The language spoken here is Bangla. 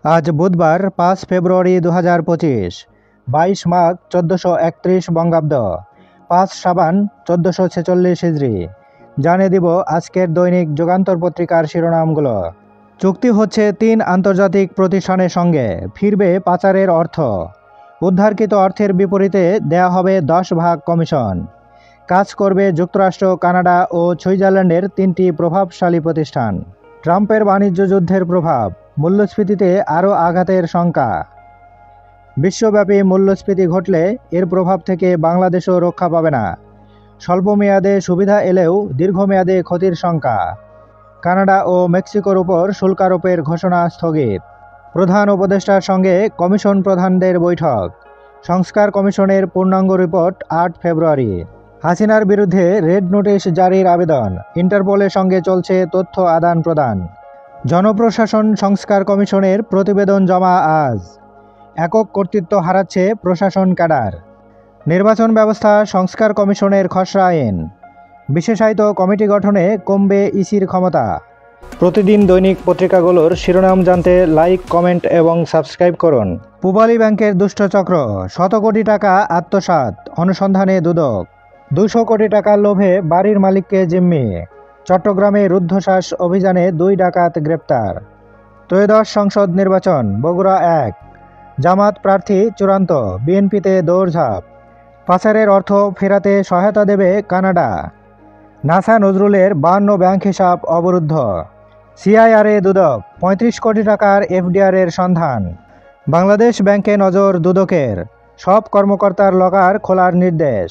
আজ বুধবার 5 ফেব্রুয়ারি 2025, 22 মাঘ 1431 বঙ্গাব্দ, 5 সাবান 1446 হিজরি। জানিয়ে দিব আজকের দৈনিক যুগান্তর পত্রিকার শিরোনামগুলো। চুক্তি হচ্ছে 3 আন্তর্জাতিক প্রতিষ্ঠানের সঙ্গে, ফিরবে পাচারের অর্থ। উদ্ধারকৃত অর্থের বিপরীতে দেয়া হবে 10 ভাগ কমিশন। কাজ করবে যুক্তরাষ্ট্র, কানাডা ও সুইজারল্যান্ডের 3টি প্রভাবশালী প্রতিষ্ঠান। ট্রাম্পের বাণিজ্য যুদ্ধের প্রভাব, মূল্যস্ফীতিতে আরও আঘাতের শঙ্কা। বিশ্বব্যাপী মূল্যস্ফীতি ঘটলে এর প্রভাব থেকে বাংলাদেশও রক্ষা পাবে না। স্বল্পমেয়াদে সুবিধা এলেও দীর্ঘমেয়াদে ক্ষতির শঙ্কা। কানাডা ও মেক্সিকোর উপর শুল্ক আরোপের ঘোষণা স্থগিত। প্রধান উপদেষ্টার সঙ্গে কমিশন প্রধানদের বৈঠক। সংস্কার কমিশনের পূর্ণাঙ্গ রিপোর্ট 8 ফেব্রুয়ারি। হাসিনার বিরুদ্ধে রেড নোটিশ জারির আবেদন, ইন্টারপোলের সঙ্গে চলছে তথ্য আদান প্রদান। জনপ্রশাসন সংস্কার কমিশনের প্রতিবেদন জমা আজ। একক কর্তৃত্ব হারাচ্ছে প্রশাসন ক্যাডার। নির্বাচন ব্যবস্থা সংস্কার কমিশনের খসড়া আইন। বিশেষায়িত কমিটি গঠনে কমবে ইসির ক্ষমতা। প্রতিদিন দৈনিক পত্রিকাগুলোর শিরোনাম জানতে লাইক, কমেন্ট এবং সাবস্ক্রাইব করুন। পূবালী ব্যাংকের দুষ্টচক্র, 100 কোটি টাকা আত্মসাৎ, অনুসন্ধানে দুদক। 200 কোটি টাকার লোভে বাড়ির মালিককে জিম্মি। চট্টগ্রামে রুদ্ধশ্বাস অভিযানে 2 ডাকাত গ্রেপ্তার। ত্রয়োদশ সংসদ নির্বাচন, বগুড়া 1। জামাত প্রার্থী চূড়ান্ত, বিএনপিতে দৌড়ঝাঁপ। পাচারের অর্থ ফেরাতে সহায়তা দেবে কানাডা। নাসা নজরুলের 52 ব্যাংক হিসাব অবরুদ্ধ। সিআইআরে দুদক, 35 কোটি টাকার এফডিআরের সন্ধান। বাংলাদেশ ব্যাংকে নজর দুদকের, সব কর্মকর্তার লকার খোলার নির্দেশ।